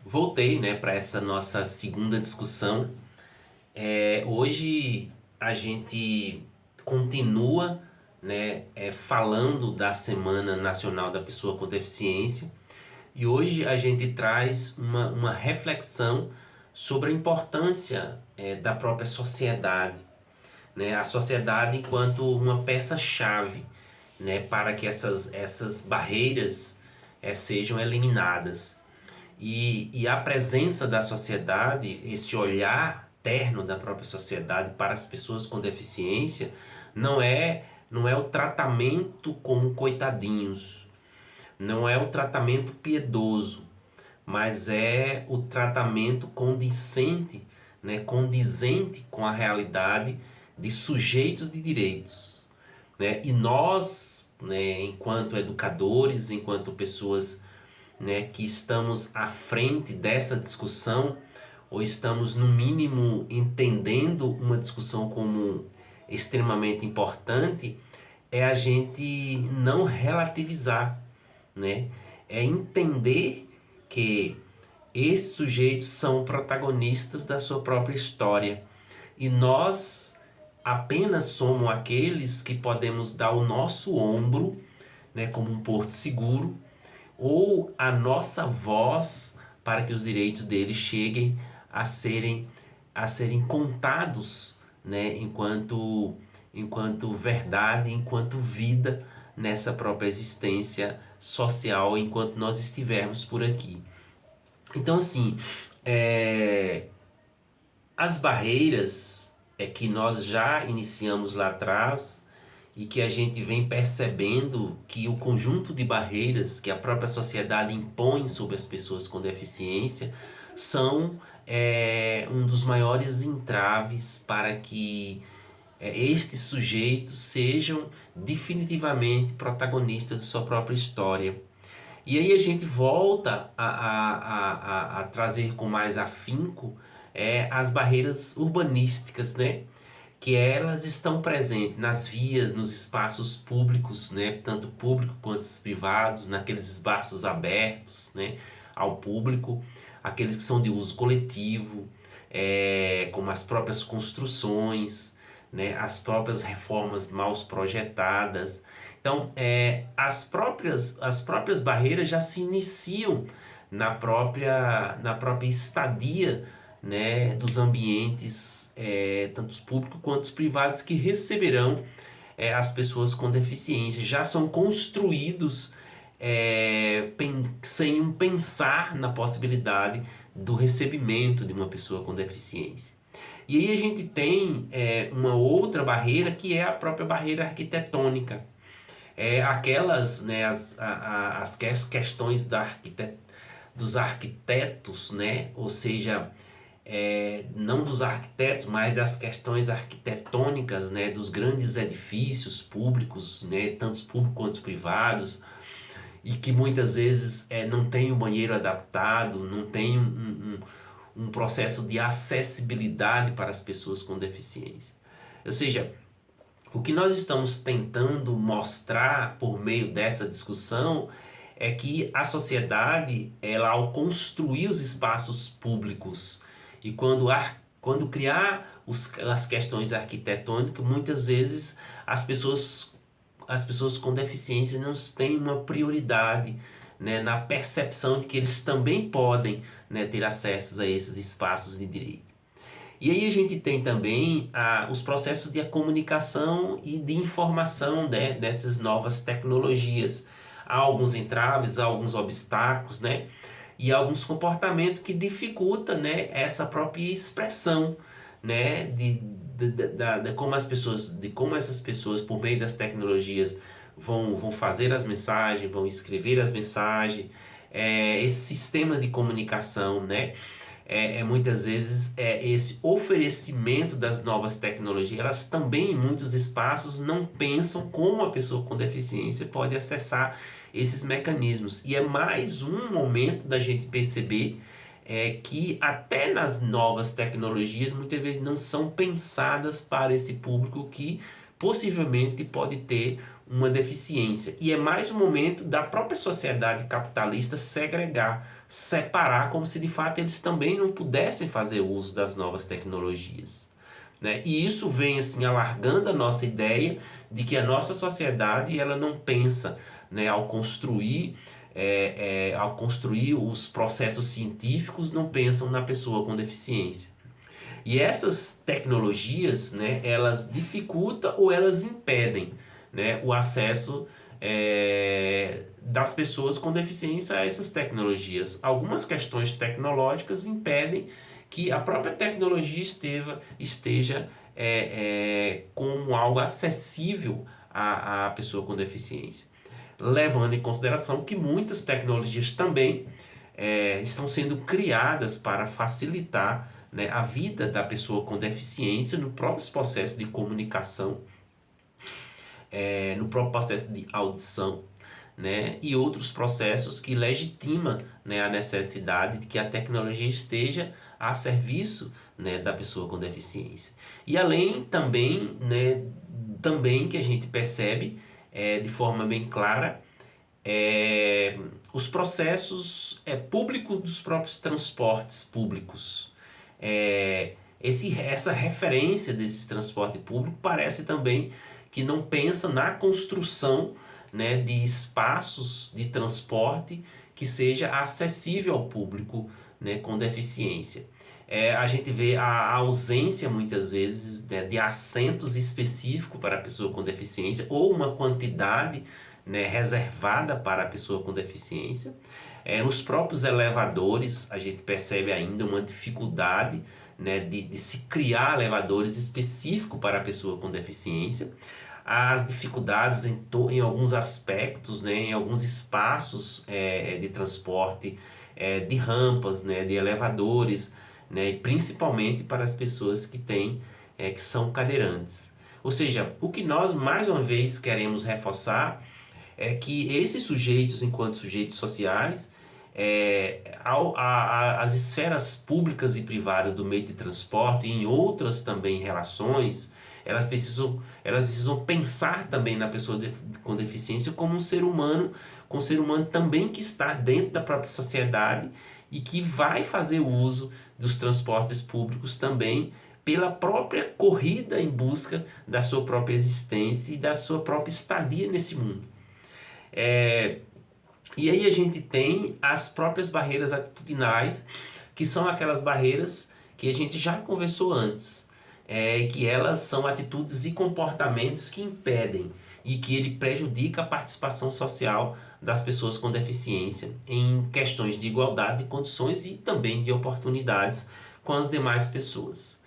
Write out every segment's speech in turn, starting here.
Voltei, né, para essa nossa segunda discussão. Hoje a gente continua, né, falando da Semana Nacional da Pessoa com Deficiência, e hoje a gente traz uma reflexão sobre a importância da própria sociedade, né, a sociedade enquanto uma peça-chave, né, para que essas barreiras sejam eliminadas. E a presença da sociedade, esse olhar terno da própria sociedade para as pessoas com deficiência, não é o tratamento como coitadinhos, não é o tratamento piedoso, mas é o tratamento condizente, né, condizente com a realidade de sujeitos de direitos, né? E nós, né, enquanto educadores, enquanto pessoas, né, que estamos à frente dessa discussão, ou estamos no mínimo entendendo uma discussão como extremamente importante, é a gente não relativizar, né? É entender que esses sujeitos são protagonistas da sua própria história e nós apenas somos aqueles que podemos dar o nosso ombro, né, como um porto seguro, ou a nossa voz para que os direitos deles cheguem a serem, a serem contados, né, enquanto verdade, enquanto vida nessa própria existência social enquanto nós estivermos por aqui. Então, assim, as barreiras que nós já iniciamos lá atrás e que a gente vem percebendo que o conjunto de barreiras que a própria sociedade impõe sobre as pessoas com deficiência são um dos maiores entraves para que estes sujeitos sejam definitivamente protagonistas de sua própria história. E aí a gente volta a trazer com mais afinco as barreiras urbanísticas, né? Que elas estão presentes nas vias, nos espaços públicos, né? Tanto público quanto os privados, naqueles espaços abertos, né, ao público, aqueles que são de uso coletivo, como as próprias construções, né, as próprias reformas mal projetadas. Então, as próprias barreiras já se iniciam na própria estadia, né, dos ambientes, tanto os públicos quanto os privados, que receberão as pessoas com deficiência. Já são construídos sem um pensar na possibilidade do recebimento de uma pessoa com deficiência. E aí a gente tem uma outra barreira, que é a própria barreira arquitetônica. Aquelas, né, as questões dos arquitetos, né, ou seja, não dos arquitetos, mas das questões arquitetônicas, né, dos grandes edifícios públicos, né, tanto públicos quanto privados, e que muitas vezes não tem um banheiro adaptado, não tem um processo de acessibilidade para as pessoas com deficiência. Ou seja, o que nós estamos tentando mostrar por meio dessa discussão é que a sociedade, ela, ao construir os espaços públicos e quando criar as questões arquitetônicas, muitas vezes as pessoas com deficiência não têm uma prioridade, né, na percepção de que eles também podem, né, ter acesso a esses espaços de direito. E aí a gente tem também os processos de comunicação e de informação, né, dessas novas tecnologias. Há alguns entraves, há alguns obstáculos, né, e alguns comportamentos que dificultam, né, essa própria expressão, né, de como essas pessoas, por meio das tecnologias, vão fazer as mensagens, vão escrever as mensagens, esse sistema de comunicação, né? Muitas vezes esse oferecimento das novas tecnologias, elas também em muitos espaços não pensam como a pessoa com deficiência pode acessar esses mecanismos. E é mais um momento da gente perceber que até nas novas tecnologias muitas vezes não são pensadas para esse público que possivelmente pode ter uma deficiência. E é mais um momento da própria sociedade capitalista segregar separar como se de fato eles também não pudessem fazer uso das novas tecnologias, né? E isso vem assim alargando a nossa ideia de que a nossa sociedade ela não pensa, né, ao construir os processos científicos, não pensam na pessoa com deficiência. E essas tecnologias, né, elas dificultam ou elas impedem, né, o acesso das pessoas com deficiência a essas tecnologias. Algumas questões tecnológicas impedem que a própria tecnologia esteja como algo acessível à pessoa com deficiência. Levando em consideração que muitas tecnologias também estão sendo criadas para facilitar, né, a vida da pessoa com deficiência no próprio processo de comunicação, no próprio processo de audição, né, e outros processos que legitimam, né, a necessidade de que a tecnologia esteja a serviço, né, da pessoa com deficiência. E além também, né, também que a gente percebe de forma bem clara os processos públicos dos próprios transportes públicos. Essa referência desse transporte público parece também que não pensa na construção, né, de espaços de transporte que seja acessível ao público, né, com deficiência. A gente vê a ausência muitas vezes, né, de assentos específicos para a pessoa com deficiência ou uma quantidade, né, reservada para a pessoa com deficiência. Nos próprios elevadores a gente percebe ainda uma dificuldade, né, de se criar elevadores específicos para a pessoa com deficiência. As dificuldades em alguns aspectos, né, em alguns espaços de transporte, de rampas, né, de elevadores, né, e principalmente para as pessoas que são cadeirantes. Ou seja, o que nós mais uma vez queremos reforçar é que esses sujeitos, enquanto sujeitos sociais, as esferas públicas e privadas do meio de transporte e em outras também relações, elas precisam pensar também na pessoa com deficiência como um ser humano, também que está dentro da própria sociedade e que vai fazer uso dos transportes públicos também pela própria corrida em busca da sua própria existência e da sua própria estadia nesse mundo. E aí a gente tem as próprias barreiras atitudinais, que são aquelas barreiras que a gente já conversou antes, que elas são atitudes e comportamentos que impedem e que ele prejudica a participação social das pessoas com deficiência em questões de igualdade de condições e também de oportunidades com as demais pessoas.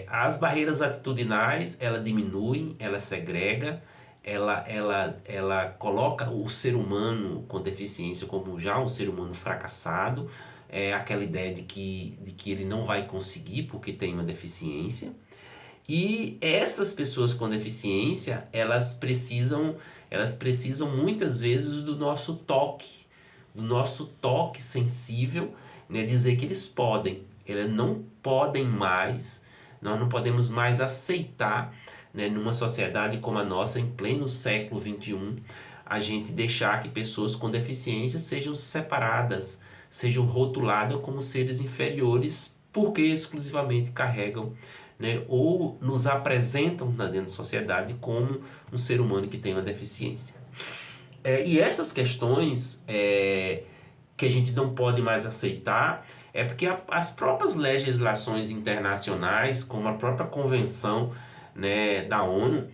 As barreiras atitudinais, ela diminui, ela segrega, ela coloca o ser humano com deficiência como já um ser humano fracassado, aquela ideia de que ele não vai conseguir porque tem uma deficiência. E essas pessoas com deficiência, elas precisam muitas vezes do nosso toque sensível, né, dizer que eles não podem mais, nós não podemos mais aceitar, né, numa sociedade como a nossa, em pleno século XXI, a gente deixar que pessoas com deficiência sejam separadas, sejam rotuladas como seres inferiores, porque exclusivamente carregam, né, ou nos apresentam dentro da sociedade como um ser humano que tem uma deficiência. E essas questões que a gente não pode mais aceitar porque as próprias legislações internacionais, como a própria Convenção, né, da ONU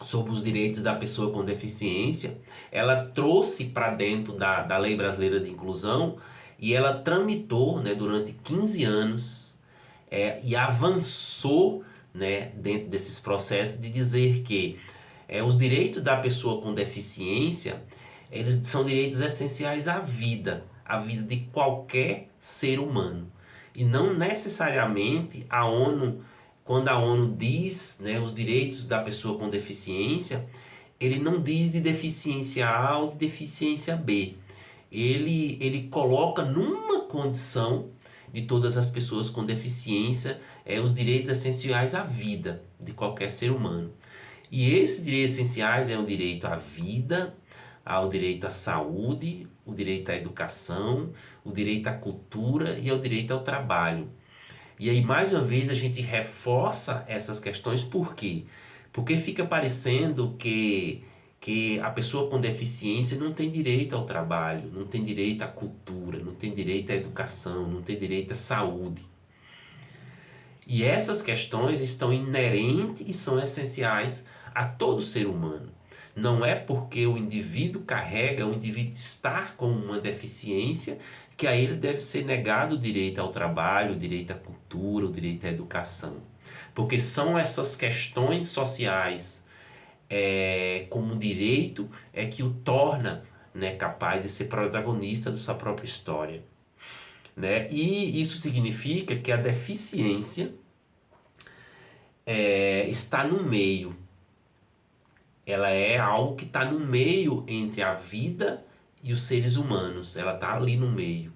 sobre os direitos da pessoa com deficiência, ela trouxe para dentro da Lei Brasileira de Inclusão e ela tramitou, né, durante 15 anos e avançou, né, dentro desses processos de dizer que os direitos da pessoa com deficiência, eles são direitos essenciais à vida de qualquer ser humano. E não necessariamente quando a ONU diz, né, os direitos da pessoa com deficiência, ele não diz de deficiência A ou de deficiência B. Ele coloca numa condição de todas as pessoas com deficiência os direitos essenciais à vida de qualquer ser humano. E esses direitos essenciais é o direito à vida, Há o direito à saúde, o direito à educação, o direito à cultura e o direito ao trabalho. E aí, mais uma vez, a gente reforça essas questões. Por quê? Porque fica parecendo que a pessoa com deficiência não tem direito ao trabalho, não tem direito à cultura, não tem direito à educação, não tem direito à saúde. E essas questões estão inerentes e são essenciais a todo ser humano. Não é porque o indivíduo estar com uma deficiência que a ele deve ser negado o direito ao trabalho, o direito à cultura, o direito à educação. Porque são essas questões sociais como direito que o torna, né, capaz de ser protagonista da sua própria história. Né? E isso significa que a deficiência está no meio. Ela é algo que está no meio entre a vida e os seres humanos. Ela está ali no meio.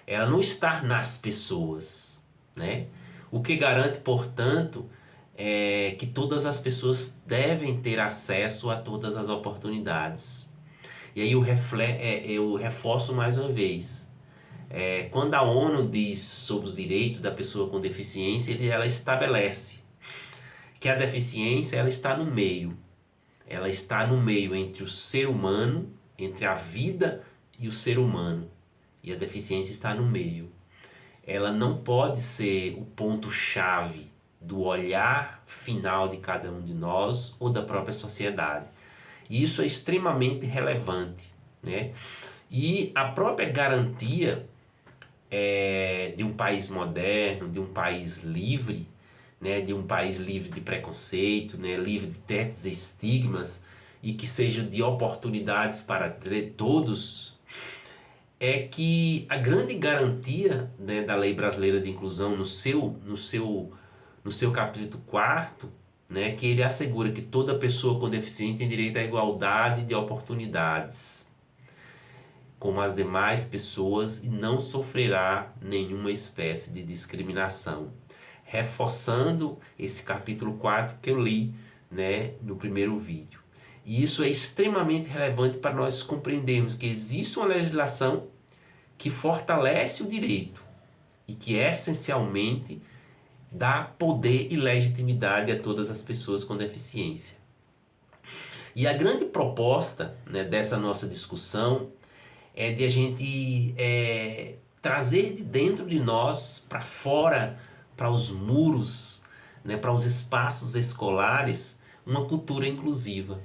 Ela não está nas pessoas, né? O que garante, portanto, é que todas as pessoas devem ter acesso a todas as oportunidades. E aí eu reforço mais uma vez. Quando a ONU diz sobre os direitos da pessoa com deficiência, ela estabelece que a deficiência ela está no meio. Ela está no meio entre o ser humano, entre a vida e o ser humano. E a deficiência está no meio. Ela não pode ser o ponto-chave do olhar final de cada um de nós ou da própria sociedade. E isso é extremamente relevante, né? E a própria garantia de um país moderno, de um país livre, né, de um país livre de preconceito, né, livre de tetos e estigmas, e que seja de oportunidades para todos, é que a grande garantia, né, da Lei Brasileira de Inclusão no seu capítulo 4º, né, que ele assegura que toda pessoa com deficiência tem direito à igualdade de oportunidades como as demais pessoas e não sofrerá nenhuma espécie de discriminação. Reforçando esse capítulo 4 que eu li, né, no primeiro vídeo. E isso é extremamente relevante para nós compreendermos que existe uma legislação que fortalece o direito e que essencialmente dá poder e legitimidade a todas as pessoas com deficiência. E a grande proposta, né, dessa nossa discussão é de a gente trazer de dentro de nós para fora, para os muros, né, para os espaços escolares, uma cultura inclusiva.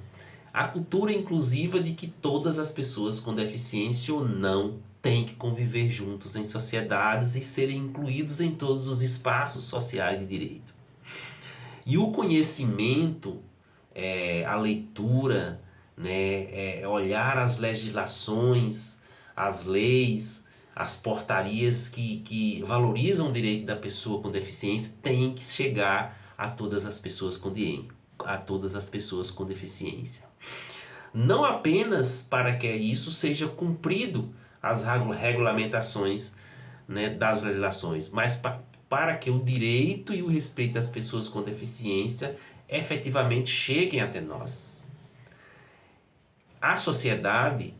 A cultura inclusiva de que todas as pessoas com deficiência ou não têm que conviver juntos em sociedades e serem incluídos em todos os espaços sociais de direito. E o conhecimento, a leitura, né, olhar as legislações, as leis, as portarias que valorizam o direito da pessoa com deficiência tem que chegar a todas as pessoas com deficiência. Não apenas para que isso seja cumprido as regulamentações, né, das legislações, mas para que o direito e o respeito às pessoas com deficiência efetivamente cheguem até nós. A sociedade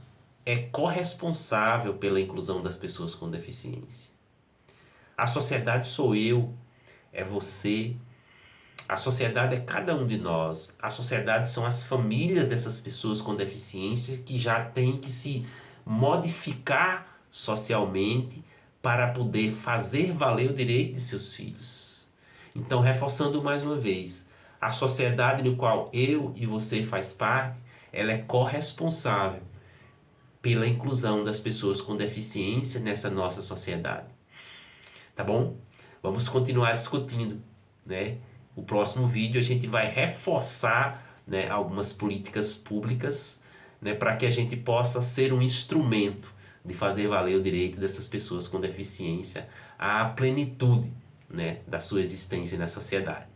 é corresponsável pela inclusão das pessoas com deficiência. A sociedade sou eu, é você. A sociedade é cada um de nós. A sociedade são as famílias dessas pessoas com deficiência que já têm que se modificar socialmente para poder fazer valer o direito de seus filhos. Então, reforçando mais uma vez, a sociedade no qual eu e você faz parte, ela é corresponsável pela inclusão das pessoas com deficiência nessa nossa sociedade. Tá bom? Vamos continuar discutindo, né? O próximo vídeo a gente vai reforçar, né, algumas políticas públicas, né, para que a gente possa ser um instrumento de fazer valer o direito dessas pessoas com deficiência à plenitude, né, da sua existência na sociedade.